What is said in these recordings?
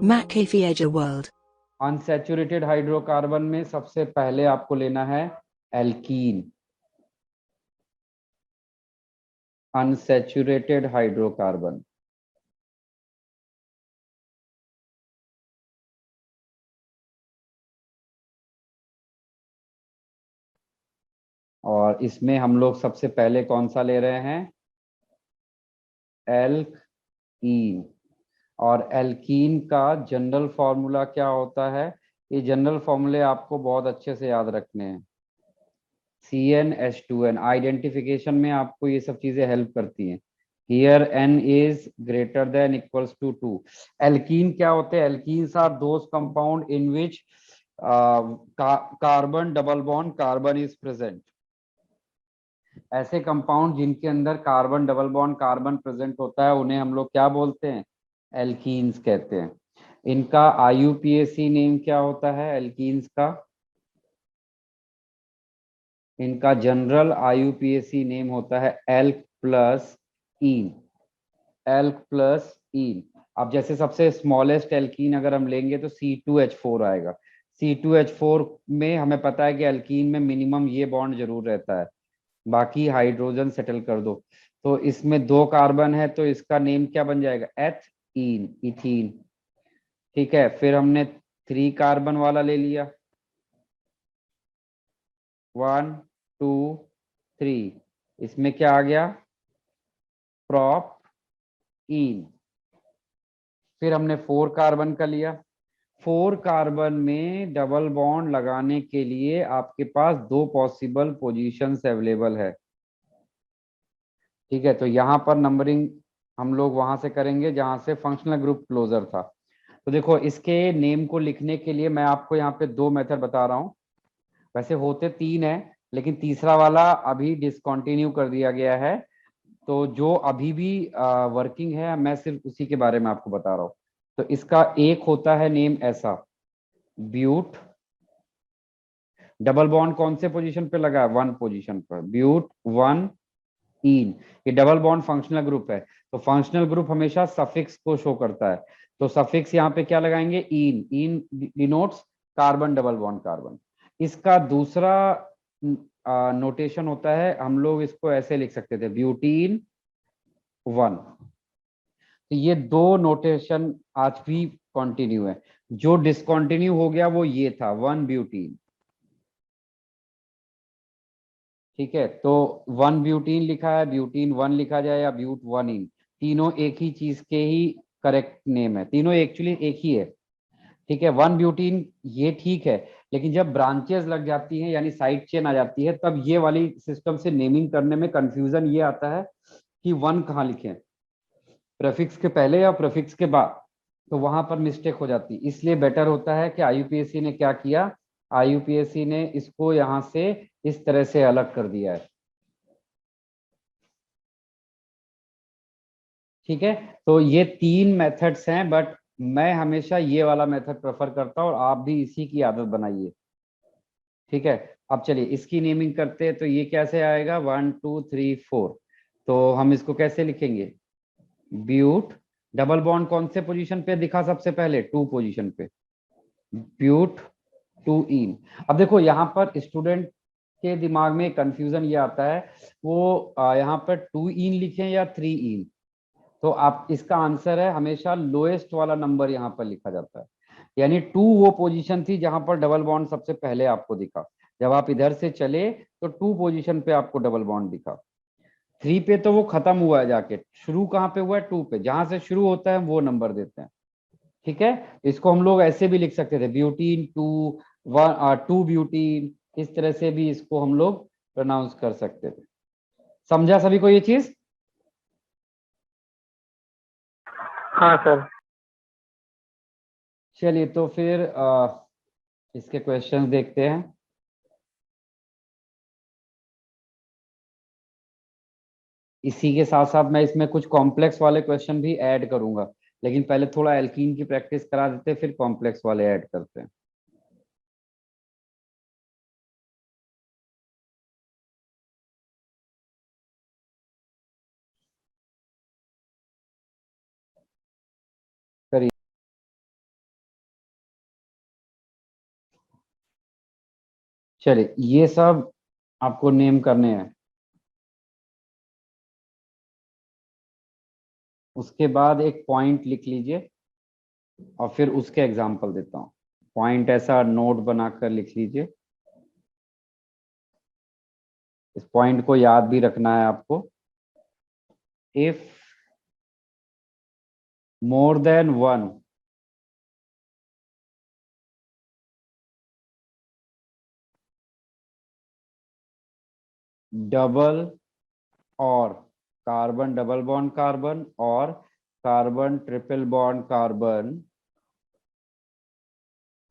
Macrophaga world. Unsaturated hydrocarbon में सबसे पहले आपको लेना है एल्कीन, अनसैचुरेटेड हाइड्रोकार्बन। और इसमें हम लोग सबसे पहले कौन सा ले रहे हैं, एल्कीन। और एल्कीन का जनरल फॉर्मूला क्या होता है, ये जनरल फॉर्मूले आपको बहुत अच्छे से याद रखने हैं। CnH2n आइडेंटिफिकेशन में आपको ये सब चीजें हेल्प करती हैं। Here n is greater than equals to 2। Alkene क्या होते हैं, alkenes are those compound in which carbon double bond carbon is present. ऐसे कंपाउंड जिनके अंदर carbon double bond carbon present होता है उन्हें हम लोग क्या बोलते हैं, एल्कीन्स कहते हैं। इनका IUPAC नेम क्या होता है एल्कीन्स का, इनका जनरल IUPAC नेम होता है एल्क प्लस ईन, एल्क प्लस ईन। अब जैसे सबसे स्मॉलेस्ट एल्कीन अगर हम लेंगे तो C2H4 आएगा। C2H4 में हमें पता है कि एल्कीन में मिनिमम ये बॉन्ड जरूर रहता है, बाकी हाइड्रोजन सेटल कर दो। तो इसमें 2 कार्बन है तो इसका नेम क्या बन जाएगा, एथीन, इथीन। ठीक है, फिर हमने 3 कार्बन वाला ले लिया, 1 2 3। इसमें क्या आ गया, प्रोप इन। फिर हमने 4 कार्बन का लिया। 4 कार्बन में डबल बॉन्ड लगाने के लिए आपके पास 2 पॉसिबल पोजीशंस अवेलेबल है। ठीक है, तो यहाँ पर नंबरिंग हम लोग वहां से करेंगे जहां से फंक्शनल ग्रुप क्लोजर था। तो देखो इसके नेम को लिखने के लिए मैं आपको यहाँ पे 2 मेथड बता रहा हूँ। वैसे होते 3 है, लेकिन तीसरा वाला अभी डिसकंटिन्यू कर दिया गया है। तो जो अभी भी वर्किंग है मैं सिर्फ उसी के बारे में आपको बता रहा हूँ। तो इसका एक होता है नेम ऐसा, ब्यूट। डबल बॉन्ड कौन से पोजीशन पे लगा है, 1 पोजीशन पर, ब्यूट 1 इन। ये डबल बॉन्ड फंक्शनल ग्रुप है, तो फंक्शनल ग्रुप हमेशा सफिक्स को शो करता है। तो सफिक्स यहाँ पे क्या लगाएंगे, ene. Ene denotes carbon double bond carbon. इसका दूसरा नोटेशन होता है, हम लोग इसको ऐसे लिख सकते थे, ब्यूटीन 1। तो ये 2 नोटेशन आज भी कंटिन्यू है। जो डिसकंटिन्यू हो गया वो ये था, 1 ब्यूटीन। ठीक है, तो 1 ब्यूटीन लिखा है, ब्यूटीन 1 लिखा जाए या ब्यूट 1 इन, तीनों एक ही चीज के ही करेक्ट नेम है, तीनों एक्चुअली एक ही है। ठीक है, 1 ब्यूटीन ये ठीक है, लेकिन जब ब्रांचेस लग जाती हैं यानी साइड चेन आ जाती है तब ये वाली सिस्टम से नेमिंग करने में कंफ्यूजन ये आता है कि 1 कहाँ लिखें, प्रेफिक्स के पहले या प्रेफिक्स के बाद। तो वहां पर मिस्टेक हो जाती है, इसलिए बेटर होता है कि IUPAC ने क्या किया, IUPAC ने इसको यहां से इस तरह से अलग कर दिया है। ठीक है, तो ये 3 मेथड्स हैं, बट मैं हमेशा ये वाला मेथड प्रेफर करता हूँ और आप भी इसी की आदत बनाइए। ठीक है, अब चलिए इसकी नेमिंग करते हैं। तो ये कैसे आएगा, 1 2 3 4। तो हम इसको कैसे लिखेंगे, ब्यूट। डबल बॉन्ड कौन से पोजीशन पे दिखा सबसे पहले, 2 पोजीशन पे, ब्यूट 2 इन। अब देखो यहाँ पर स्टूडेंट के दिमाग में कंफ्यूजन ये आता है, वो यहाँ पर 2 इन लिखें या 3 इन। तो आप इसका आंसर है हमेशा लोएस्ट वाला नंबर यहाँ पर लिखा जाता है। यानी 2 वो पोजीशन थी जहां पर डबल बॉन्ड सबसे पहले आपको दिखा। जब आप इधर से चले तो 2 पोजीशन पे आपको डबल बॉन्ड दिखा। 3 पे तो वो खत्म हुआ है जाके, शुरू कहाँ पे हुआ है, 2 पे। जहां से शुरू होता है वो नंबर देते हैं। ठीक है, इसको हम लोग ऐसे भी लिख सकते थे, ब्यूटीन 2 2 ब्यूटीन, इस तरह से भी इसको हम लोग प्रोनाउंस कर सकते थे। समझा सभी को ये चीज। हाँ सर। चलिए तो फिर इसके क्वेश्चंस देखते हैं। इसी के साथ साथ मैं इसमें कुछ कॉम्प्लेक्स वाले क्वेश्चन भी ऐड करूंगा, लेकिन पहले थोड़ा एल्कीन की प्रैक्टिस करा देते हैं, फिर कॉम्प्लेक्स वाले ऐड करते हैं। चलिए ये सब आपको नेम करने हैं। उसके बाद एक पॉइंट लिख लीजिए और फिर उसके एग्जाम्पल देता हूँ। पॉइंट ऐसा नोट बनाकर लिख लीजिए। इस पॉइंट को याद भी रखना है आपको। If more than one double और कार्बन डबल बॉन्ड कार्बन और carbon triple bond carbon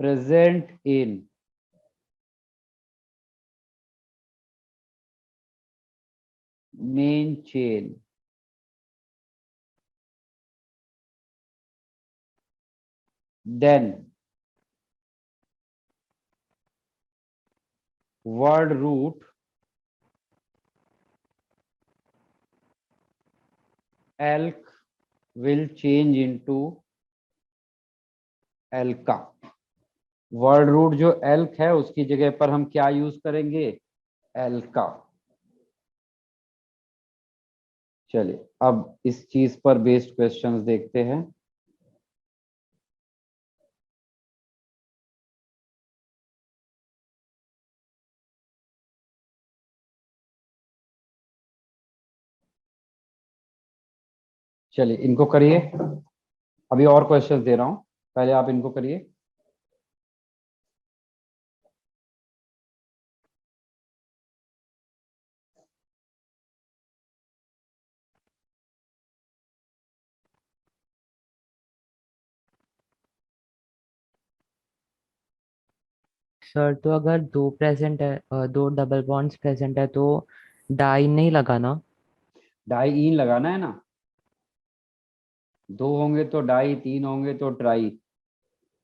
present in main chain then word root alk will change into alka। Word root जो एल्क है उसकी जगह पर हम क्या यूज करेंगे? एल्का। चलिए अब इस चीज पर बेस्ड क्वेश्चंस देखते हैं। चलिए इनको करिए। अभी और क्वेश्चंस दे रहा हूं, पहले आप इनको करिए। सर तो अगर दो प्रेजेंट है, दो डबल बॉन्ड्स प्रेजेंट है तो डाई नहीं लगाना। डाई इन लगाना है ना। दो होंगे तो डाई, तीन होंगे तो ट्राई।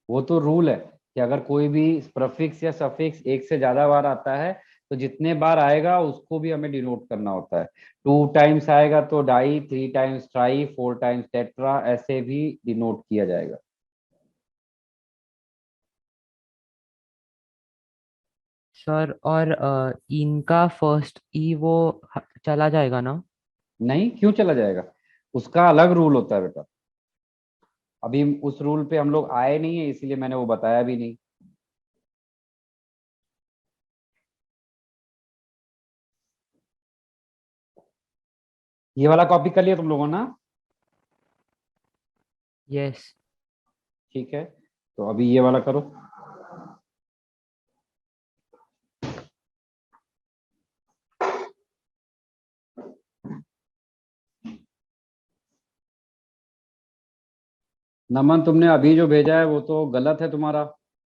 वो तो रूल है कि अगर कोई भी प्रफिक्स या सफिक्स एक से ज्यादा बार आता है तो जितने बार आएगा उसको भी हमें डिनोट करना होता है। 2 टाइम्स आएगा तो di, 3 times tri, 4 times tetra, ऐसे भी डिनोट किया जाएगा। सर और इनका फर्स्ट ई वो चला जाएगा ना। नहीं, क्यों चला जाएगा? उसका अलग रूल होता है बेटा। अभी उस रूल पे हम लोग आए नहीं है, इसीलिए मैंने वो बताया भी नहीं। ये वाला कॉपी कर लिया तुम लोगों ने ना? यस। ठीक है, तो अभी ये वाला करो। नमन, तुमने अभी जो भेजा है वो तो गलत है तुम्हारा।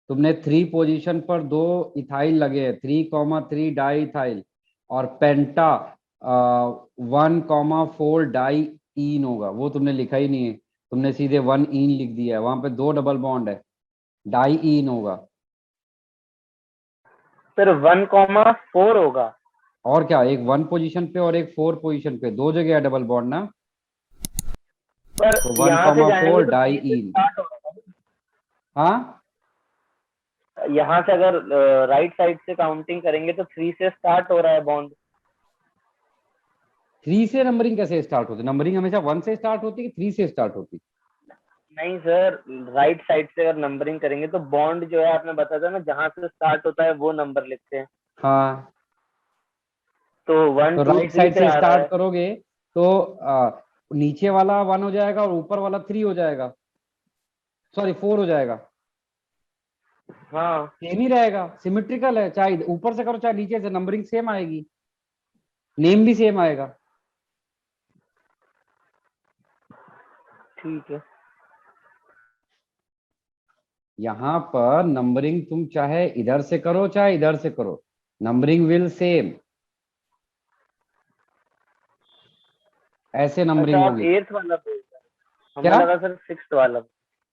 तुमने 3 पोजीशन पर 2 इथाइल लगे हैं, 3,3 डाई इथाइल, और पेंटा 1,4 डाई ईन होगा, वो तुमने लिखा ही नहीं है। तुमने सीधे 1 ईन लिख दिया है, वहां पे 2 डबल बॉन्ड है, डाई ईन होगा। सर 1,4 होगा। और क्या, एक 1 पोजीशन पे और एक 4 पोजीशन पे, दो जगह है डबल बॉन्ड ना। पर तो वन यहाँ से कॉमा जाएंगे फोर तो डाई 3 से ईन। स्टार्ट होगा। हाँ, यहाँ से अगर राइट साइड से काउंटिंग करेंगे तो 3 से स्टार्ट हो रहा है बॉन्ड। 3 से नंबरिंग कैसे स्टार्ट होती? नंबरिंग हमेशा 1 से स्टार्ट होती है कि 3 से स्टार्ट होती? नहीं सर, राइट साइड से अगर नंबरिंग करेंगे तो बॉन्ड जो है आपने बताया था ना, जहां से स्टार्ट होता है वो नंबर लिखते हैं। हाँ, तो 1 तो 2 राइट 3 साइड से से आ रहा स्टार्ट है। करोगे तो नीचे वाला 1 हो जाएगा और ऊपर वाला 3 हो जाएगा, सॉरी 4 हो जाएगा। हाँ सेम ही रहेगा, सिमेट्रिकल है, चाहे ऊपर से करो चाहे नीचे से, नंबरिंग सेम आएगी, नेम भी सेम आएगा। ठीक है। यहाँ पर नंबरिंग तुम चाहे इधर से करो चाहे इधर से करो, नंबरिंग विल सेम, ऐसे अच्छा, नंबरिंग आप होगी। 8th वाला बोल रहे हो, हमें क्या? लगा सर 6th वाला।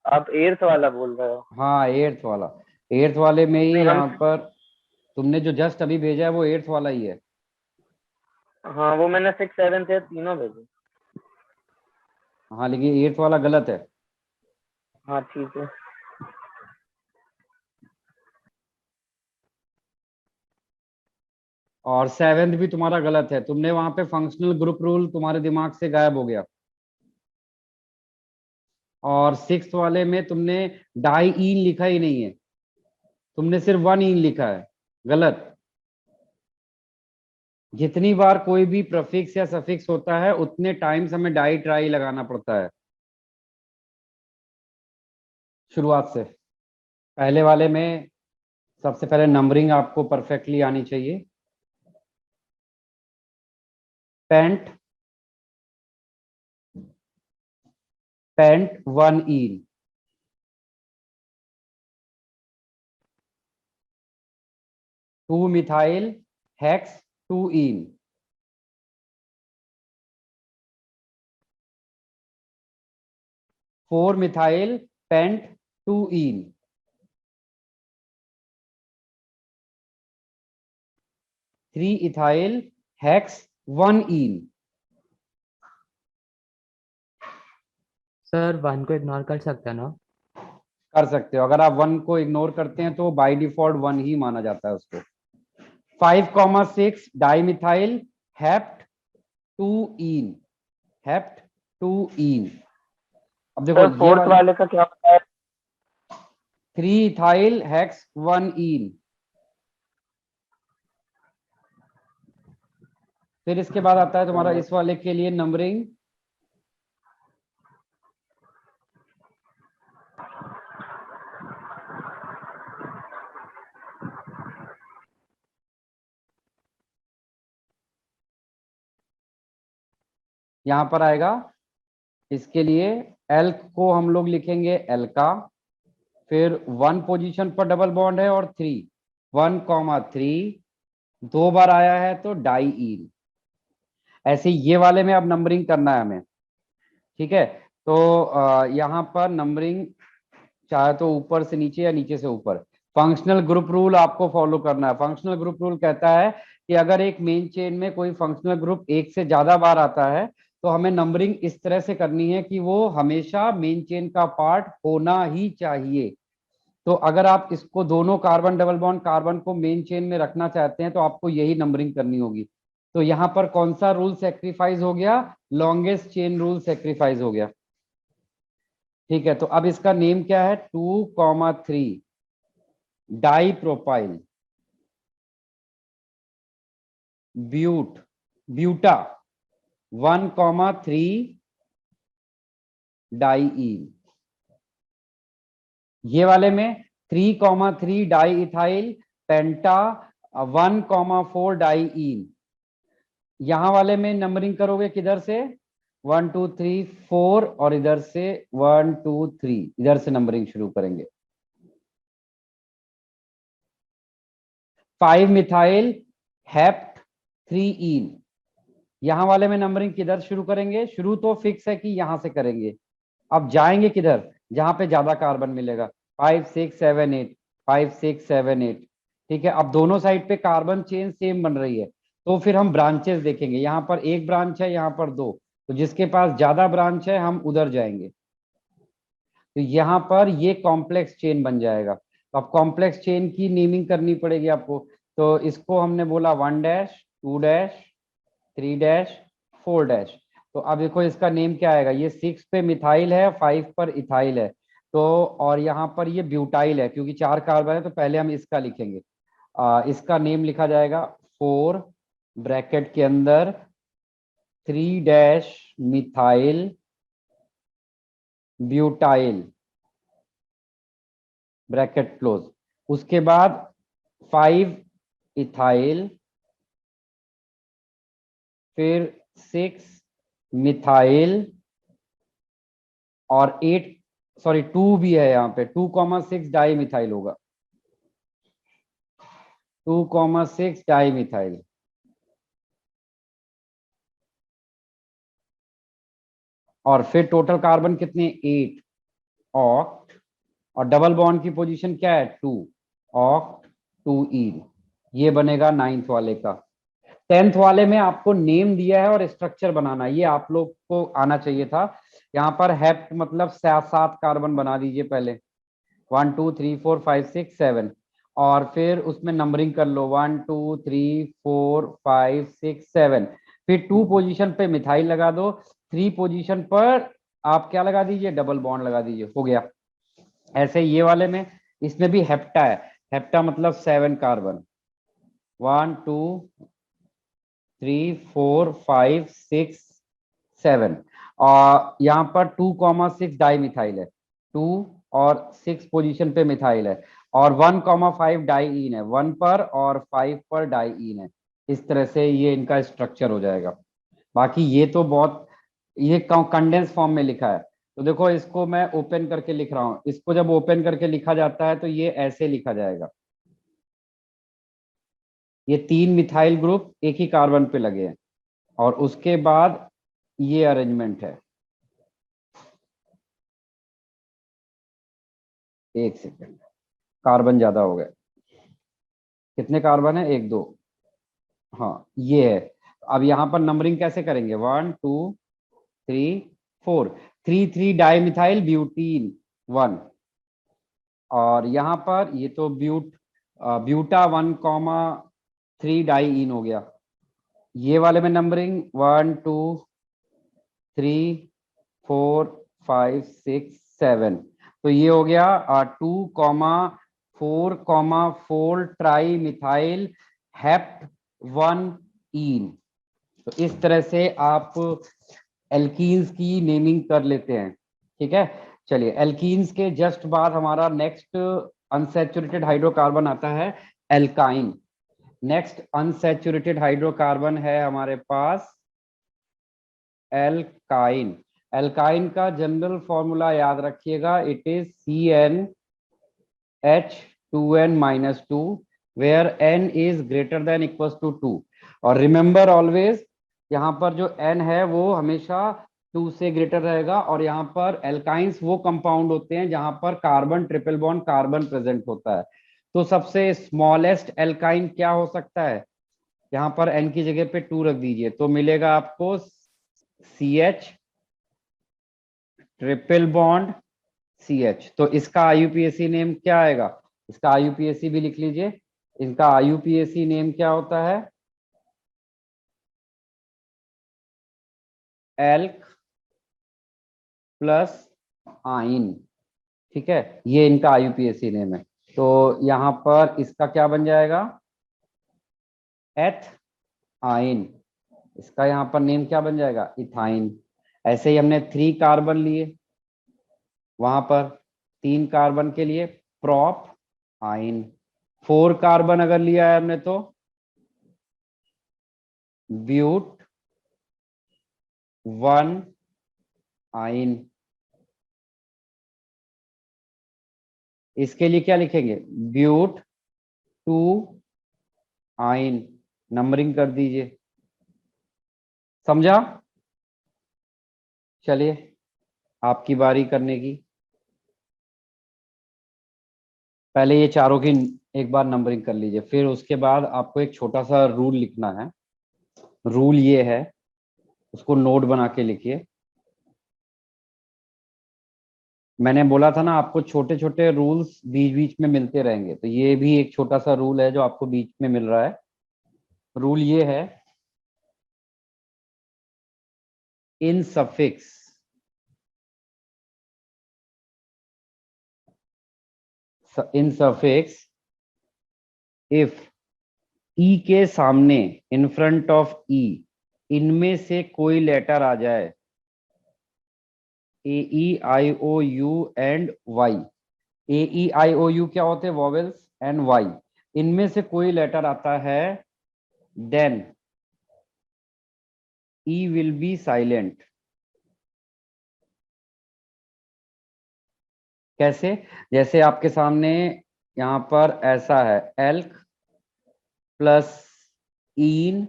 आप 8th वाला बोल रहे हो। हाँ, एट्थ वाला। एट्थ वाले में ही नहीं हम, यहाँ पर तुमने जो जस्ट अभी भेजा है वो एट्थ वाला ही है। हाँ वो मैंने 6 7 से तीनों भेजे। हाँ, लेकिन एट्थ वाला गलत है। हाँ ठीक है। और 7th भी तुम्हारा गलत है, तुमने वहां पे फंक्शनल ग्रुप रूल तुम्हारे दिमाग से गायब हो गया। और 6th वाले में तुमने डाई इन लिखा ही नहीं है, तुमने सिर्फ 1 इन लिखा है, गलत। जितनी बार कोई भी प्रफिक्स या सफिक्स होता है उतने टाइम्स हमें डाई ट्राई लगाना पड़ता है शुरुआत से। पहले वाले में सबसे पहले नंबरिंग आपको परफेक्टली आनी चाहिए। पेंट, पेंट 1 इन, 2 मिथाइल हेक्स 2 इन, 4 मिथाइल पेंट 2 इन, 3 इथाइल हेक्स 1 इन। सर 1 को इग्नोर कर सकते हैं ना? कर सकते हो, अगर आप 1 को इग्नोर करते हैं तो बाय डिफॉल्ट 1 ही माना जाता है उसको। 5,6 डाइमिथाइल हेप्ट 2 इन, हेप्ट 2 इन। अब देखो सर ये फोर्थ वाला वाले का क्या होता है? 3 इथाइल हेक्स 1 इन। फिर इसके बाद आता है तुम्हारा इस वाले के लिए नंबरिंग। यहां पर आएगा इसके लिए एल को हम लोग लिखेंगे एल्का, फिर 1 पोजीशन पर डबल बॉन्ड है और 3, 1,3 2 बार आया है तो डाई इन। ऐसे ये वाले में अब नंबरिंग करना है हमें, ठीक है। तो यहाँ पर नंबरिंग चाहे तो ऊपर से नीचे या नीचे से ऊपर। फंक्शनल ग्रुप रूल आपको फॉलो करना है। फंक्शनल ग्रुप रूल कहता है कि अगर एक मेन चेन में कोई फंक्शनल ग्रुप एक से ज्यादा बार आता है तो हमें नंबरिंग इस तरह से करनी है कि वो हमेशा मेन चेन का पार्ट होना ही चाहिए। तो अगर आप इसको दोनों कार्बन डबल बॉन्ड कार्बन को मेन चेन में रखना चाहते हैं तो आपको यही नंबरिंग करनी होगी। तो यहाँ पर कौन सा रूल सेक्रीफाइस हो गया? लॉन्गेस्ट चेन रूल सेक्रीफाइस हो गया, ठीक है। तो अब इसका नेम क्या है? 2,3 डाई प्रोपाइल ब्यूटा 1,3 डाई इन। ये वाले में 3,3 डाई इथाइल पेंटा 1,4 डाई इन। यहां वाले में नंबरिंग करोगे किधर से? 1 2 3 4 और इधर से 1 2 3, इधर से नंबरिंग शुरू करेंगे। 5 मिथाइल हेप्ट 3 इन। यहां वाले में नंबरिंग किधर शुरू करेंगे? शुरू तो फिक्स है कि यहां से करेंगे, अब जाएंगे किधर? जहां पे ज्यादा कार्बन मिलेगा। 5 6 7 8, 5 6 7 8, ठीक है। अब दोनों साइड पे कार्बन चेन सेम बन रही है तो फिर हम ब्रांचेस देखेंगे। यहाँ पर एक ब्रांच है, यहाँ पर दो, तो जिसके पास ज्यादा ब्रांच है हम उधर जाएंगे। तो यहाँ पर ये कॉम्प्लेक्स चेन बन जाएगा। तो अब कॉम्प्लेक्स चेन की नेमिंग करनी पड़ेगी आपको। तो इसको हमने बोला 1 डैश 2 डैश 3 डैश 4 डैश। तो अब देखो इसका नेम क्या आएगा? ये 6 पे मिथाइल है, 5 पर इथाइल है, तो और यहाँ पर ये ब्यूटाइल है क्योंकि 4 कार्बन है तो पहले हम इसका लिखेंगे। इसका नेम लिखा जाएगा 4 ब्रैकेट के अंदर 3 dash methyl butyl bracket close. उसके बाद 5 इथाइल, फिर 6 मिथाइल और 8 सॉरी 2 भी है यहाँ पे, 2,6 डाई मिथाइल होगा, 2,6 डाई मिथाइल। और फिर टोटल कार्बन कितने? 8 ऑक्ट, और डबल बॉन्ड की पोजीशन क्या है? 2 ऑक्ट 2 इन। ये बनेगा 9th वाले का। 10th वाले में आपको नेम दिया है और स्ट्रक्चर बनाना है, ये आप लोग को आना चाहिए था। यहाँ पर हेप्ट मतलब 7 कार्बन बना दीजिए पहले, 1 2 3 4 5 6 7। और फिर उसमें नंबरिंग कर लो 1 2 3 4 5 6 7। फिर 2 पोजीशन पे मिथाइल लगा दो, 3 पोजीशन पर आप क्या लगा दीजिए, डबल बॉन्ड लगा दीजिए, हो गया। ऐसे ये वाले में, इसमें भी हेप्टा है, हेप्टा मतलब 7 कार्बन, 1 2 3 4 5 6 7। और यहाँ पर 2,6 डाई मिथाइल है, 2 और 6 पोजीशन पे मिथाइल है, और 1,5 डाईइन है, 1 पर और 5 पर डाईइन है। इस तरह से ये इनका स्ट्रक्चर हो जाएगा। बाकी ये तो बहुत, ये कंडेंस फॉर्म में लिखा है, तो देखो इसको मैं ओपन करके लिख रहा हूं। इसको जब ओपन करके लिखा जाता है तो ये ऐसे लिखा जाएगा, ये 3 मिथाइल ग्रुप एक ही कार्बन पे लगे हैं, और उसके बाद ये अरेंजमेंट है। एक सेकेंड, कार्बन ज्यादा हो गए, कितने कार्बन है, 1 2, हाँ ये है। अब यहाँ पर नंबरिंग कैसे करेंगे, 1 2 3 4, 3 3 डाई मिथाइल ब्यूटीन 1, और यहाँ पर ये तो ब्यूटा 1,3 डाईइन हो गया। ये वाले में नंबरिंग 1 2 3 4 5 6 7, तो ये हो गया 2,4,4 ट्राई मिथाइल हेप्ट 1 इन। तो इस तरह से आप एल्कीन्स की नेमिंग कर लेते हैं। ठीक है, चलिए एल्कीन्स के जस्ट बाद हमारा नेक्स्ट अनसैचुरेटेड हाइड्रोकार्बन आता है एल्काइन। नेक्स्ट अनसैचुरेटेड हाइड्रोकार्बन है हमारे पास एल्काइन। एल्काइन का जनरल फॉर्मूला याद रखिएगा, it is CnH2n-2 where n is greater than equals to 2। और रिमेंबर ऑलवेज, यहाँ पर जो n है वो हमेशा 2 से ग्रेटर रहेगा, और यहाँ पर एल्काइंस वो कंपाउंड होते हैं जहां पर carbon triple bond carbon present होता है। तो सबसे स्मॉलेस्ट एल्काइन क्या हो सकता है, यहाँ पर n की जगह पे 2 रख दीजिए, तो मिलेगा आपको CH ट्रिपल बॉन्ड CH। तो इसका IUPAC नेम क्या आएगा, इसका IUPAC भी लिख लीजिए, इनका IUPAC नेम क्या होता है, एल्क प्लस आइन। ठीक है, ये इनका IUPAC नेम है। तो यहाँ पर इसका क्या बन जाएगा, एथ आइन। इसका यहाँ पर नेम क्या बन जाएगा, इथाइन। ऐसे ही हमने 3 कार्बन लिए, वहां पर 3 कार्बन के लिए प्रॉप आइन। 4 कार्बन अगर लिया है हमने तो ब्यूट 1 आइन। इसके लिए क्या लिखेंगे, ब्यूट 2 आइन। नंबरिंग कर दीजिए, समझा। चलिए आपकी बारी करने की। पहले ये चारों की एक बार नंबरिंग कर लीजिए, फिर उसके बाद आपको एक छोटा सा रूल लिखना है। रूल ये है, उसको नोट बना के लिखिए। मैंने बोला था ना आपको छोटे छोटे रूल्स बीच बीच में मिलते रहेंगे, तो ये भी एक छोटा सा रूल है जो आपको बीच में मिल रहा है। रूल ये है, इन सफिक्स इन सफिक्स इफ ई के सामने, इन फ्रंट ऑफ ई, इनमें से कोई लेटर आ जाए, AEIOU एंड वाई। AEIOU क्या होते हैं, वॉवेल्स, एंड वाई, इनमें से कोई लेटर आता है, then E will be silent. कैसे, जैसे आपके सामने यहाँ पर ऐसा है, एल्क प्लस इन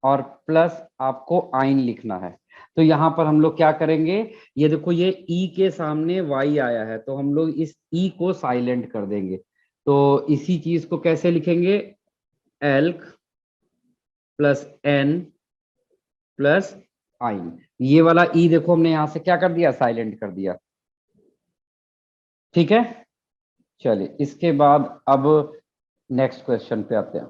और प्लस आपको आइन लिखना है। तो यहाँ पर हम लोग क्या करेंगे, ये देखो ये ई के सामने वाई आया है, तो हम लोग इस ई को साइलेंट कर देंगे। तो इसी चीज को कैसे लिखेंगे, एल्क प्लस एन प्लस आइन। ये वाला ई देखो हमने यहां से क्या कर दिया, साइलेंट कर दिया। ठीक है, चलिए इसके बाद अब नेक्स्ट क्वेश्चन पे आते हैं।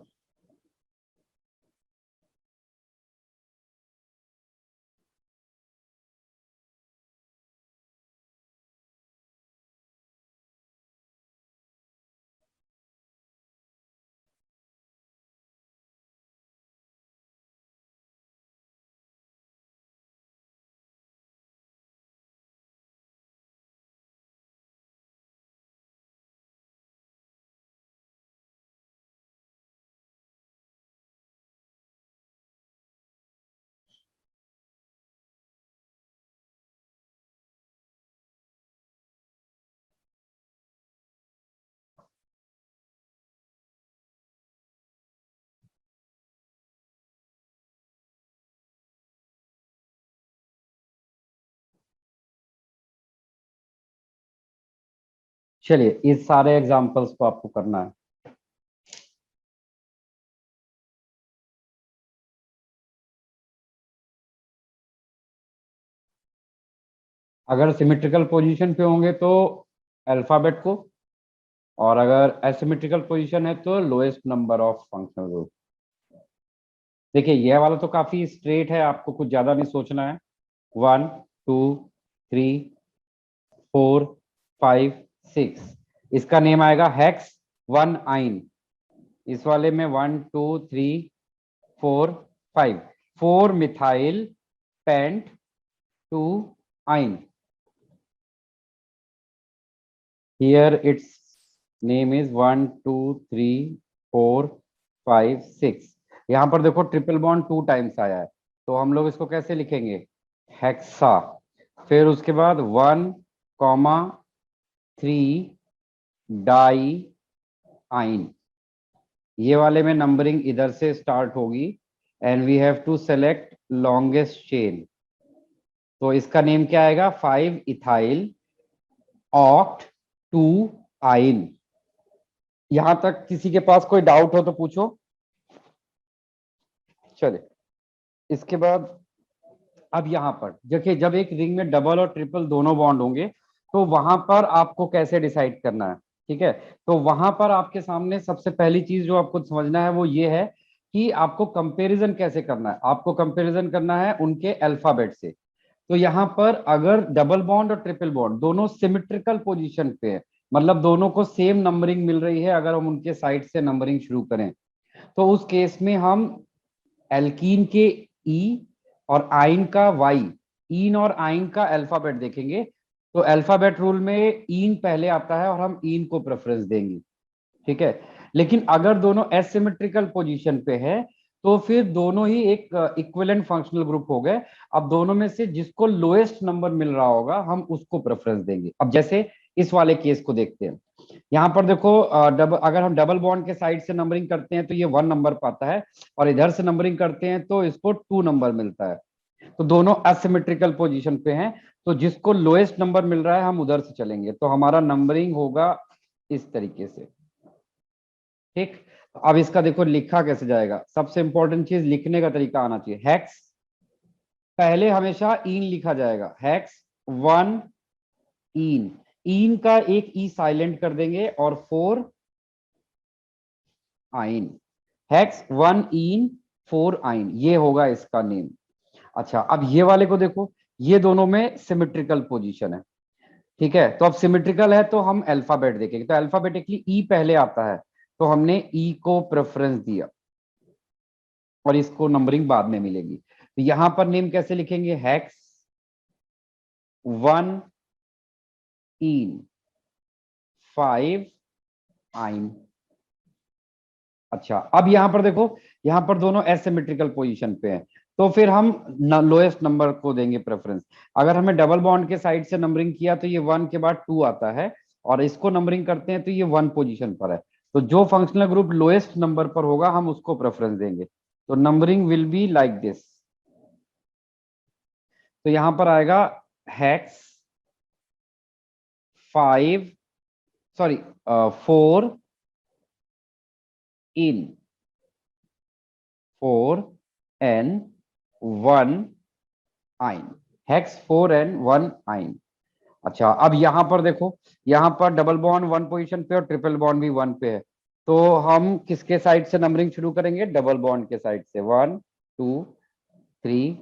चलिए इस सारे एग्जांपल्स को आपको करना है। अगर सिमेट्रिकल पोजीशन पे होंगे तो अल्फाबेट को, और अगर एसिमेट्रिकल पोजीशन है तो lowest number of functional group. देखिए यह वाला तो काफी स्ट्रेट है, आपको कुछ ज्यादा नहीं सोचना है। 1 2 3 4 5 6, इसका नेम आएगा हेक्स 1 आइन। इस वाले में 1 2 3 4 5, 4 मिथाइल पेंट 2 आइन। Here its name is 1 2 3 4 5 6। यहाँ पर देखो ट्रिपल बॉन्ड 2 टाइम्स आया है, तो हम लोग इसको कैसे लिखेंगे, हेक्सा। फिर उसके बाद 1 3 डाई आइन। ये वाले में नंबरिंग इधर से स्टार्ट होगी and we have to select longest chain. तो इसका नेम क्या आएगा, 5 इथाइल ऑक्ट 2 आइन। यहां तक किसी के पास कोई डाउट हो तो पूछो। चले इसके बाद अब यहां पर देखिए, जब एक रिंग में डबल और ट्रिपल दोनों बॉन्ड होंगे तो वहां पर आपको कैसे डिसाइड करना है। ठीक है, तो वहां पर आपके सामने सबसे पहली चीज जो आपको समझना है वो ये है कि आपको कंपैरिजन कैसे करना है। आपको कंपैरिजन करना है उनके अल्फाबेट से। तो यहाँ पर अगर डबल बॉन्ड और ट्रिपल बॉन्ड दोनों सिमेट्रिकल पोजीशन पे है, मतलब दोनों को सेम नंबरिंग मिल रही है, अगर हम उनके साइड से नंबरिंग शुरू करें तो उस केस में हम एल्कीन के ई और आइन का वाई, ईन और आइन का अल्फाबेट देखेंगे। तो अल्फाबेट रूल में ईन पहले आता है और हम ईन को प्रेफरेंस देंगे। ठीक है, लेकिन अगर दोनों एसिमेट्रिकल पोजीशन पे है तो फिर दोनों ही एक इक्विवेलेंट फंक्शनल ग्रुप हो गए। अब दोनों में से जिसको लोएस्ट नंबर मिल रहा होगा हम उसको प्रेफरेंस देंगे। अब जैसे इस वाले केस को देखते हैं, यहाँ पर देखो अगर हम डबल बॉन्ड के साइड से नंबरिंग करते हैं तो ये 1 नंबर पाता है, और इधर से नंबरिंग करते हैं तो इसको 2 नंबर मिलता है। तो दोनों एसिमेट्रिकल पोजीशन पे हैं, तो जिसको लोएस्ट नंबर मिल रहा है हम उधर से चलेंगे। तो हमारा नंबरिंग होगा इस तरीके से। ठीक, अब इसका देखो लिखा कैसे जाएगा। सबसे इंपॉर्टेंट चीज लिखने का तरीका आना चाहिए। हेक्स पहले हमेशा ईन लिखा जाएगा, हेक्स 1 ईन। ईन का एक ई साइलेंट कर देंगे और 4 आइन। हेक्स 1 ईन 4 आइन, ये होगा इसका नेम। अच्छा, अब ये वाले को देखो, ये दोनों में सिमेट्रिकल पोजीशन है। ठीक है, तो अब सिमेट्रिकल है तो हम अल्फाबेट देखेंगे। तो अल्फाबेटिकली ई पहले आता है, तो हमने ई को प्रेफरेंस दिया और इसको नंबरिंग बाद में मिलेगी। तो यहां पर नेम कैसे लिखेंगे, हेक्स 1 ईन 5 आइन। अच्छा, अब यहां पर देखो, यहां पर दोनों एसिमेट्रिकल पोजीशन पे हैं, तो फिर हम लोएस्ट नंबर को देंगे प्रेफरेंस। अगर हमें डबल बॉन्ड के साइड से नंबरिंग किया तो ये 1 के बाद 2 आता है, और इसको नंबरिंग करते हैं तो ये 1 पोजीशन पर है। तो जो फंक्शनल ग्रुप लोएस्ट नंबर पर होगा हम उसको प्रेफरेंस देंगे। तो numbering will be like this. तो यहां पर आएगा हेक्स 4 इन 4 एन 1 आइन। हेक्स 4 एन 1 आइन। अच्छा, अब यहां पर देखो, यहां पर डबल बॉन्ड 1 पोजीशन पे और ट्रिपल बॉन्ड भी 1 पे है, तो हम किसके साइड से नंबरिंग शुरू करेंगे? डबल बॉन्ड के साइड से। 1 2 3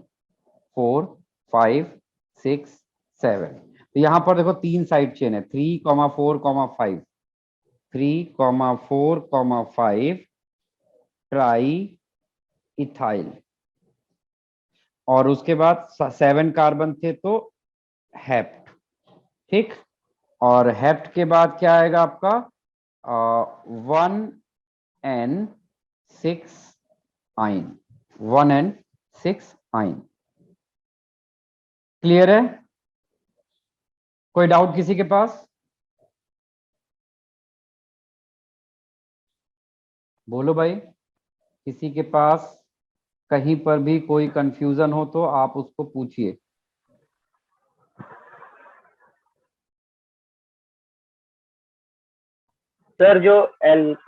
4 5 6 7। तो यहाँ पर देखो तीन साइड चेन है, 3,4,5, 3,4,5 ट्राई इथाइल, और उसके बाद 7 कार्बन थे तो हेप्ट। ठीक, और हेप्ट के बाद क्या आएगा आपका? 1N6 आइन, 1N6 आइन। क्लियर है? कोई डाउट किसी के पास? बोलो भाई, किसी के पास कहीं पर भी कोई कंफ्यूजन हो तो आप उसको पूछिए। सर जो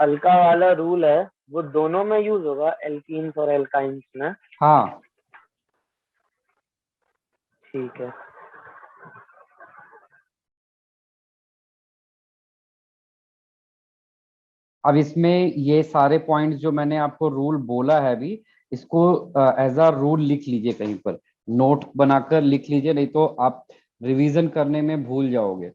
अल्का वाला रूल है वो दोनों में यूज होगा, एल्कीन्स और एल्काइंस में? हाँ, ठीक है। अब इसमें ये सारे पॉइंट्स जो मैंने आपको रूल बोला है अभी, इसको एज अ रूल लिख लीजिए, कहीं पर नोट बनाकर लिख लीजिए, नहीं तो आप रिवीजन करने में भूल जाओगे।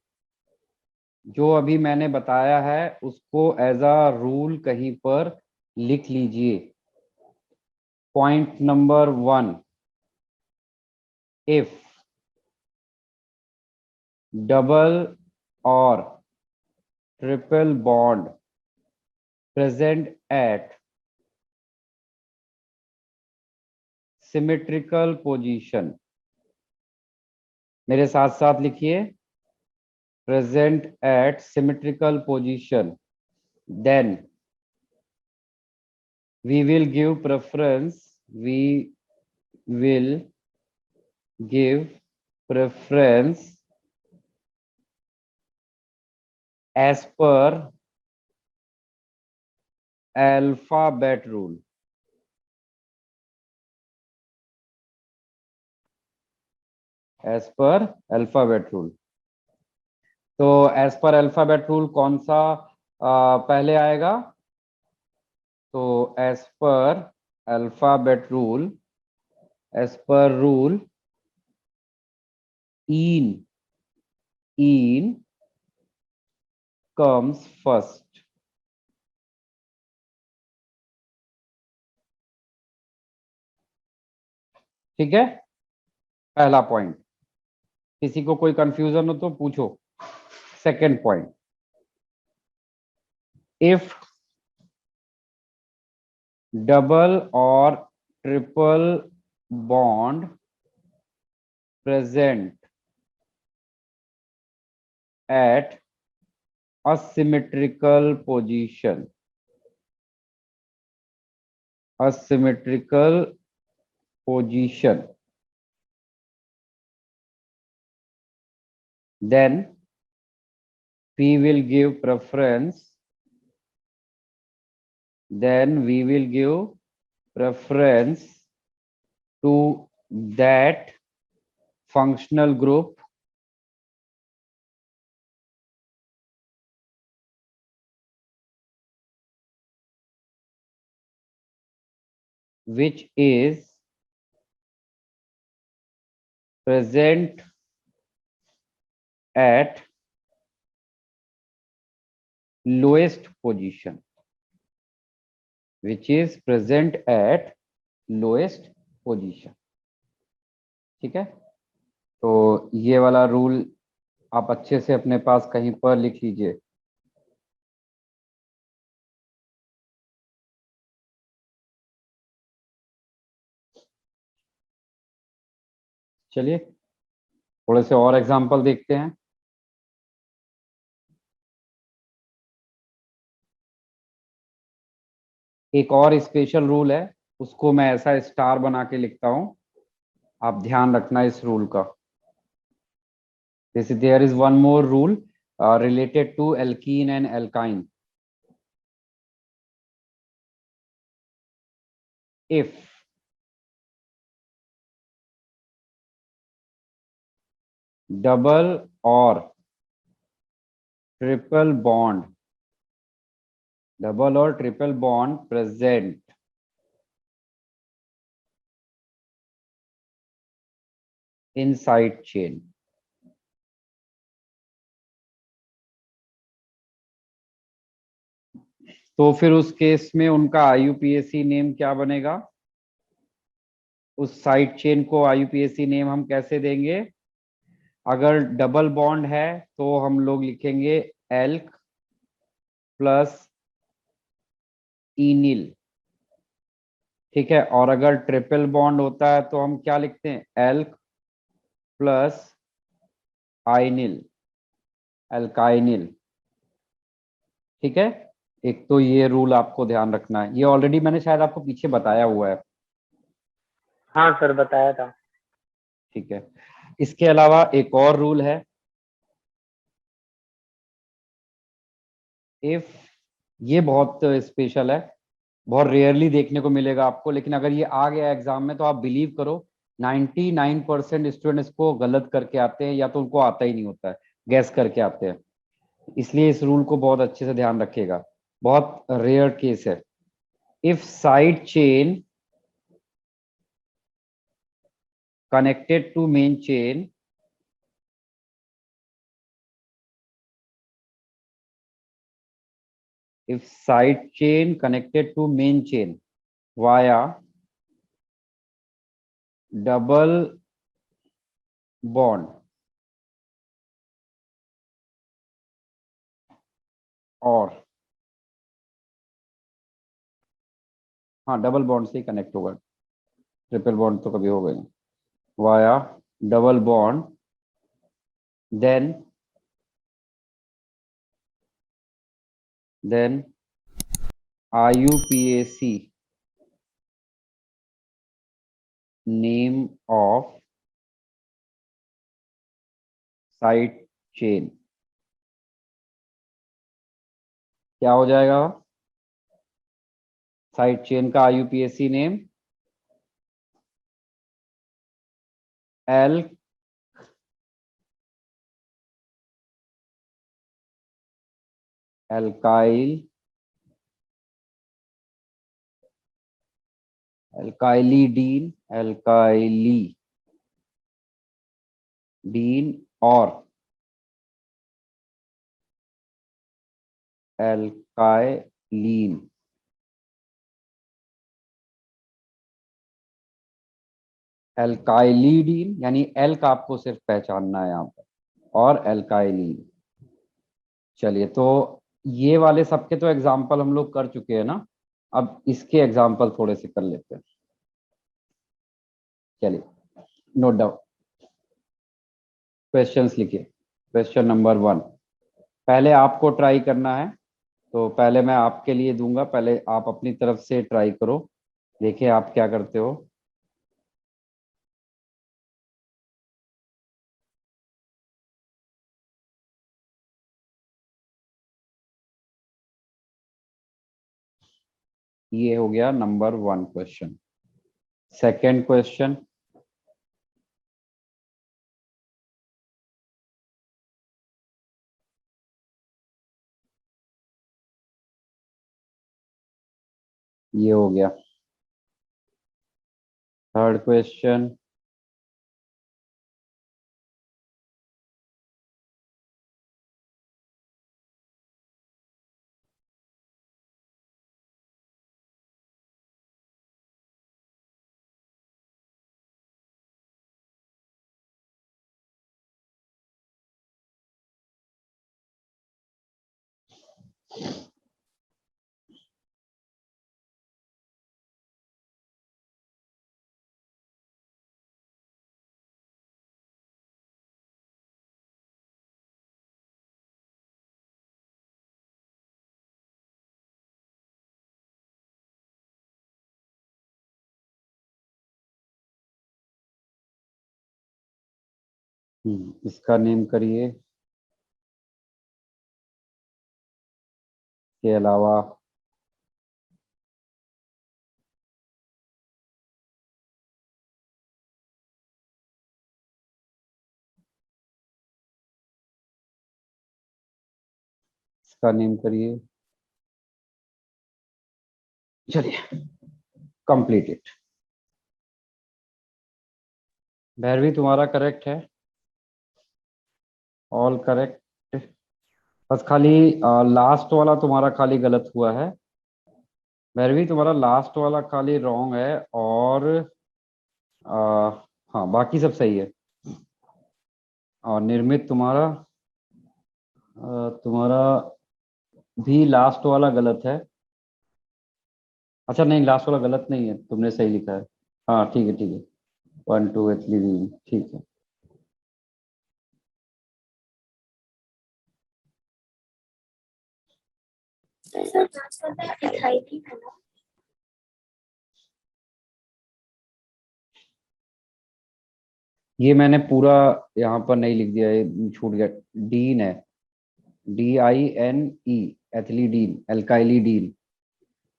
जो अभी मैंने बताया है उसको एज अ रूल कहीं पर लिख लीजिए। पॉइंट नंबर 1, इफ डबल और triple bond present at symmetrical position, मेरे साथ साथ लिखिए, present at symmetrical position, then we will give preference, we will give preference as per alphabet rule. As per alphabet rule. तो as per alphabet rule कौन सा पहले आएगा? तो as per alphabet rule, as per rule, ene comes first. ठीक है, पहला point. किसी को कोई कंफ्यूजन हो तो पूछो। सेकंड पॉइंट, इफ डबल और triple bond present at asymmetrical position, asymmetrical position, then we will give preference, then we will give preference to that functional group which is present at lowest position, which is present at lowest position। ठीक है, तो ये वाला rule आप अच्छे से अपने पास कहीं पर लिख लीजिए। चलिए थोड़े से और एग्जांपल देखते हैं। एक और स्पेशल रूल है, उसको मैं ऐसा स्टार बना के लिखता हूं, आप ध्यान रखना इस रूल का। जैसे there is one more rule related to alkene and alkyne. If double or triple bond double और triple bond present in side chain. तो फिर उस केस में उनका आईयूपीएसी नेम क्या बनेगा? उस साइड चेन को आईयूपीएसी नेम हम कैसे देंगे? अगर डबल बॉन्ड है तो हम लोग लिखेंगे एल्क प्लस इनिल, ठीक है। और अगर ट्रिपल बॉन्ड होता है तो हम क्या लिखते हैं? एल्क प्लस आइनिल, एल्काइनिल, ठीक है। एक तो ये रूल आपको ध्यान रखना है, ये ऑलरेडी मैंने शायद आपको पीछे बताया हुआ है, हाँ सर बताया था। ठीक है। इसके अलावा एक और रूल है, इफ, ये बहुत स्पेशल है, बहुत रेयरली देखने को मिलेगा आपको, लेकिन अगर ये आ गया एग्जाम में तो आप बिलीव करो 99% स्टूडेंट्स को गलत करके आते हैं, या तो उनको आता ही नहीं होता है, गैस करके आते हैं। इसलिए इस रूल को बहुत अच्छे से ध्यान रखिएगा, बहुत रेयर केस है। If side chain connected to main chain if side chain connected to main chain via double bond और, हाँ डबल बॉन्ड से ही कनेक्ट होगा, ट्रिपल बॉन्ड तो कभी होगा नहीं, via double bond, then IUPAC name of side chain क्या हो जाएगा? साइड चेन का IUPAC नेम एल एल्काइल एल्काइलीडीन एल्काइलीडीन और एल्काइलीन। एल्काइलीडीन यानी एल का आपको सिर्फ पहचानना है यहाँ पर, और एल्काइलीन। चलिए, तो ये वाले सबके तो एग्जाम्पल हम लोग कर चुके हैं ना, अब इसके एग्जाम्पल थोड़े से कर लेते हैं। चलिए, नोट डाउन, क्वेश्चंस लिखिए। क्वेश्चन नंबर 1 पहले आपको ट्राई करना है, तो पहले मैं आपके लिए दूंगा, पहले आप अपनी तरफ से ट्राई करो, देखिए आप क्या करते हो। ये हो गया नंबर 1 क्वेश्चन। सेकंड क्वेश्चन, ये हो गया। थर्ड क्वेश्चन, इसका नेम करिए, के अलावा इसका नेम करिए, चलिए कंप्लीटेड। भैरवी तुम्हारा करेक्ट है, ऑल करेक्ट। बस खाली लास्ट वाला तुम्हारा खाली गलत हुआ है। भैरवी तुम्हारा लास्ट वाला खाली रॉन्ग है, और हाँ बाकी सब सही है। और निर्मित तुम्हारा तुम्हारा भी लास्ट वाला गलत है। अच्छा नहीं, लास्ट वाला गलत नहीं है, तुमने सही लिखा है। हाँ ठीक है ठीक है, 1 2 एथिलीन, ठीक है। सर जांच करना है, एथाइलिन है ना? ये मैंने पूरा यहाँ पर नहीं लिख दिया, ये छूट गया। डीन है, DINE, एथिलीडीन, एल्काइलीडीन।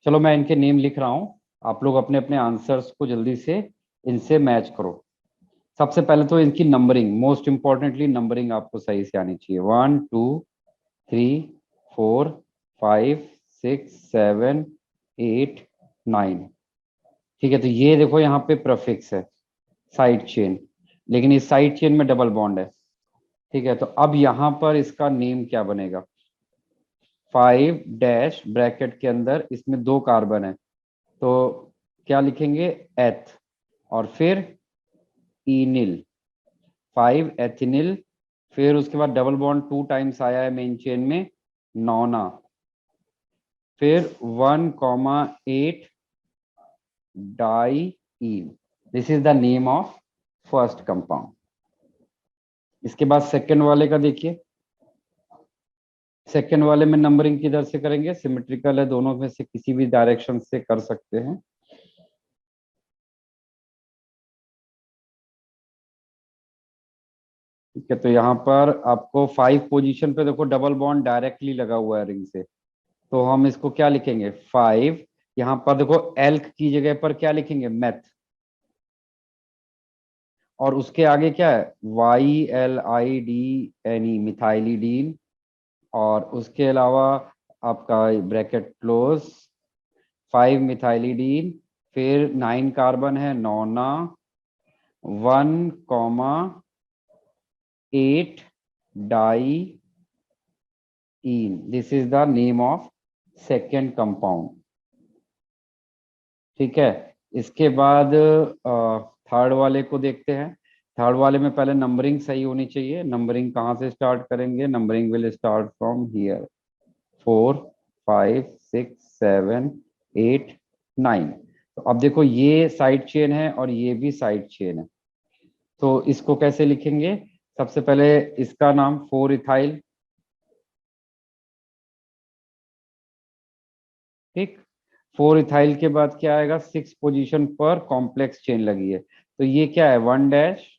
चलो मैं इनके नेम लिख रहा हूँ, आप लोग अपने अपने आंसर्स को जल्दी से इनसे मैच करो। सबसे पहले तो इनकी नंबरिंग, मोस्ट इंपॉर्टेंटली नंबरिंग आपको सही से आनी चाहिए। 1 2 3 4 5 6 7 8 9। ठीक है, तो ये देखो यहाँ पे प्रफिक्स है, साइड चेन, लेकिन इस साइड चेन में डबल बॉन्ड है। ठीक है, तो अब यहाँ पर इसका नेम क्या बनेगा? 5 डैश ब्रैकेट के अंदर इसमें 2 कार्बन है, तो क्या लिखेंगे? एथ, और फिर इनिल, 5 एथिनिल। फिर उसके बाद डबल बॉन्ड 2 टाइम्स आया है मेन चेन में, नौना। फिर 1,8 diyne. This is the name of first compound. इसके बाद सेकेंड वाले का देखिए। सेकेंड वाले में नंबरिंग किधर से करेंगे? सिमेट्रिकल है, दोनों में से किसी भी डायरेक्शन से कर सकते हैं। ठीक है, तो यहाँ पर आपको 5 पोजीशन पे देखो डबल बॉन्ड डायरेक्टली लगा हुआ है रिंग से, तो हम इसको क्या लिखेंगे? 5। यहाँ पर देखो एल्क की जगह पर क्या लिखेंगे? मेथ। और उसके आगे क्या है? YLIDNE, methylidene. और उसके अलावा आपका ब्रैकेट क्लोज, 5 मिथाइलिडीन। फिर 9 कार्बन है, नौना। 1,8 diyne. This is the name of second compound. ठीक है, इसके बाद थर्ड वाले को देखते हैं। थर्ड वाले में पहले नंबरिंग सही होनी चाहिए। नंबरिंग कहाँ से स्टार्ट करेंगे? Numbering will start from here, 4 5 6 7 8 9। तो अब देखो ये साइड चेन है और ये भी साइड चेन है, तो इसको कैसे लिखेंगे? सबसे पहले इसका नाम 4 इथाइल। ठीक, 4 इथाइल के बाद क्या आएगा? 6 पोजीशन पर कॉम्प्लेक्स चेन लगी है, तो ये क्या है? 1 डैश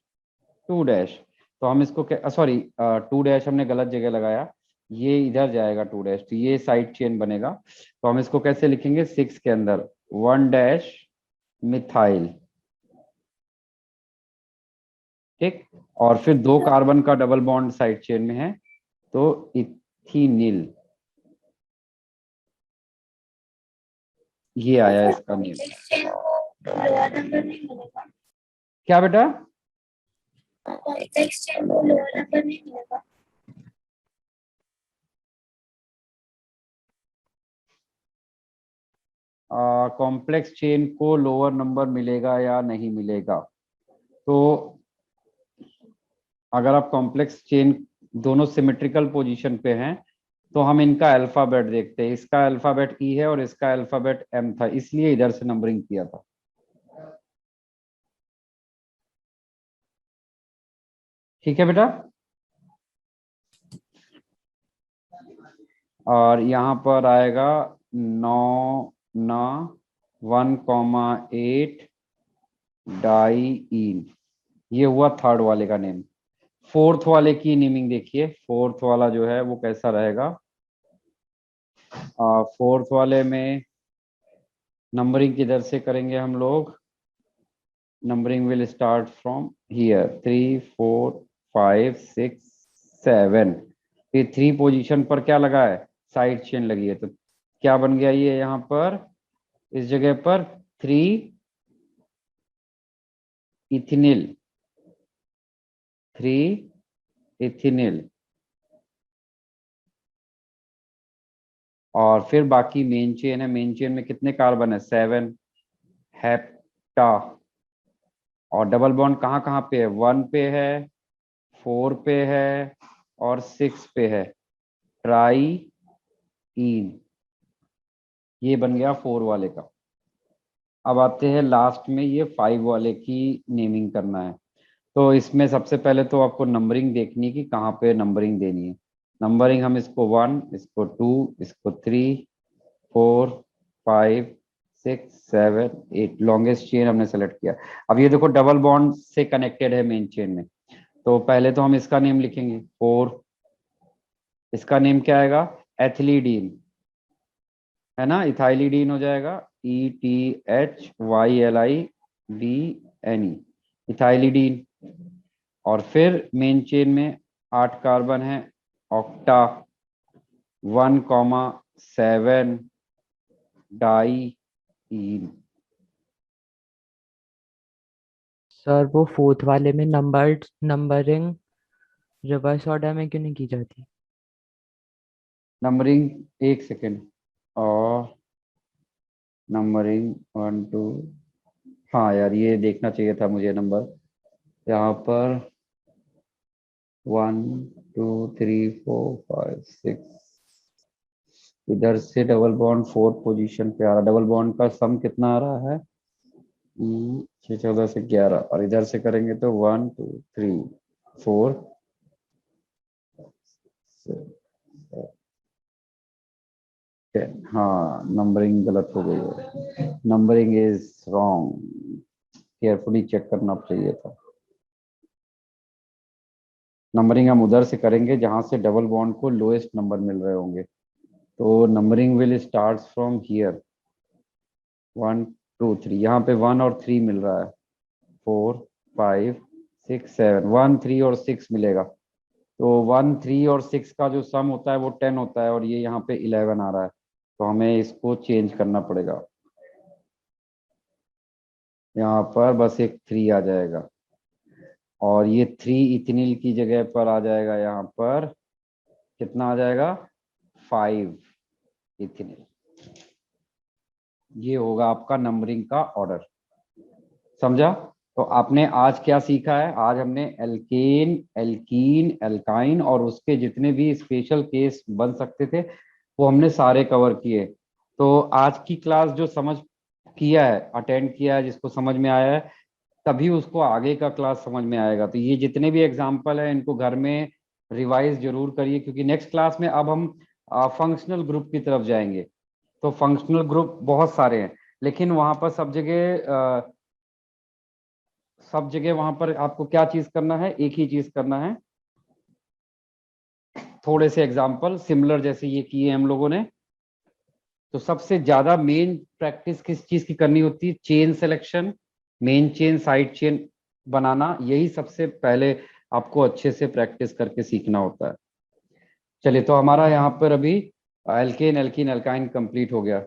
2 डैश। तो हम इसको क्या, सॉरी 2 डैश हमने गलत जगह लगाया, ये इधर जाएगा 2 डैश, तो ये साइड चेन बनेगा। तो हम इसको कैसे लिखेंगे? 6 के अंदर 1 डैश मिथाइल। ठीक, और फिर 2 कार्बन का डबल बॉन्ड साइड चेन में है, तो इथिनिल, ये आया इसका नेम। लोअर नंबर नहीं मिलेगा? क्या बेटा? कॉम्प्लेक्स चेन को लोअर नंबर नहीं मिलेगा? कॉम्प्लेक्स चेन को लोअर नंबर मिलेगा या नहीं मिलेगा? तो अगर आप कॉम्प्लेक्स चेन दोनों सिमेट्रिकल पोजीशन पे हैं, तो हम इनका अल्फाबेट देखते हैं। इसका अल्फाबेट ई है और इसका अल्फाबेट एम था, इसलिए इधर से नंबरिंग किया था। ठीक है बेटा, और यहाँ पर आएगा 9 ना 1,8 डाईइन। ये हुआ थर्ड वाले का नेम। फोर्थ वाले की नेमिंग देखिए, फोर्थ वाला जो है वो कैसा रहेगा? फोर्थ वाले में नंबरिंग किधर से करेंगे हम लोग? Numbering will start from here, 3 4 5 6 7। फिर 3 पोजीशन पर क्या लगा है? साइड चेन लगी है, तो क्या बन गया ये यहाँ पर? इस जगह पर 3 इथिनिल, 3 इथिनिल, और फिर बाकी मेन चेन है। मेन चेन में कितने कार्बन है? 7 हेप्टा। और डबल बॉन्ड कहाँ कहाँ पे है? 1 पे है, 4 पे है और 6 पे है। ट्राई इन, ये बन गया 4 वाले का। अब आते हैं लास्ट में, ये 5 वाले की नेमिंग करना है। तो इसमें सबसे पहले तो आपको नंबरिंग देखनी है कि कहाँ पे नंबरिंग देनी है। नंबरिंग हम इसको 1, इसको 2, इसको 3, 4, 5, 6, 7, 8, लॉन्गेस्ट चेन हमने सेलेक्ट किया। अब ये देखो डबल बॉन्ड से कनेक्टेड है मेन चेन में। तो पहले तो हम इसका नेम लिखेंगे 4, इसका नेम क्या आएगा? एथिलीडीन, है ना, इथाइलिडीन हो जाएगा, ETHYLIDNE, इथाइलिडीन। और फिर मेन चेन में 8 कार्बन है, ऑक्टा, 1,7 डाईइन। सर वो फोर्थ वाले में नंबरिंग रिवर्स ऑर्डर में क्यों नहीं की जाती? नंबरिंग, एक सेकेंड, और नंबरिंग 1 2, हाँ यार ये देखना चाहिए था मुझे नंबर। यहाँ पर 1 2 3 4 5 6, इधर से डबल बॉन्ड 4th पोजीशन पे आ रहा। डबल बॉन्ड का सम कितना आ रहा है? 6 14 से 11, और इधर से करेंगे तो 1 2 3 4 10। हाँ नंबरिंग गलत हो गई है, numbering is wrong, carefully check करना चाहिए था। नंबरिंग हम उधर से करेंगे जहां से डबल बॉन्ड को लोएस्ट नंबर मिल रहे होंगे। तो numbering will start from here, 1 2 3, यहाँ पे 1 और 3 मिल रहा है, 4 5 6 7, 1 3 और 6 मिलेगा। तो 1 3 और 6 का जो सम होता है वो 10 होता है, और ये यहाँ पे 11 आ रहा है, तो हमें इसको चेंज करना पड़ेगा। यहाँ पर बस एक 3 आ जाएगा, और ये 3 इथिनिल की जगह पर आ जाएगा, यहाँ पर कितना आ जाएगा? 5 इथिनिल। ये होगा आपका नंबरिंग का ऑर्डर, समझा? तो आपने आज क्या सीखा है? आज हमने एल्केन, एल्कीन, एल्काइन और उसके जितने भी स्पेशल केस बन सकते थे वो हमने सारे कवर किए। तो आज की क्लास जो समझ किया है, अटेंड किया है, जिसको समझ में आया है, तभी उसको आगे का क्लास समझ में आएगा। तो ये जितने भी एग्जाम्पल है इनको घर में रिवाइज जरूर करिए, क्योंकि नेक्स्ट क्लास में अब हम फंक्शनल ग्रुप की तरफ जाएंगे। तो फंक्शनल ग्रुप बहुत सारे हैं, लेकिन वहां पर सब जगह वहां पर आपको क्या चीज करना है? एक ही चीज करना है, थोड़े से एग्जाम्पल सिमिलर जैसे ये किए हम लोगों ने। तो सबसे ज्यादा मेन प्रैक्टिस किस चीज की करनी होती है? Chain selection, main chain, side chain बनाना, यही सबसे पहले आपको अच्छे से प्रैक्टिस करके सीखना होता है। चलिए, तो हमारा यहाँ पर अभी एल्केन, एल्कीन, एल्काइन कंप्लीट हो गया।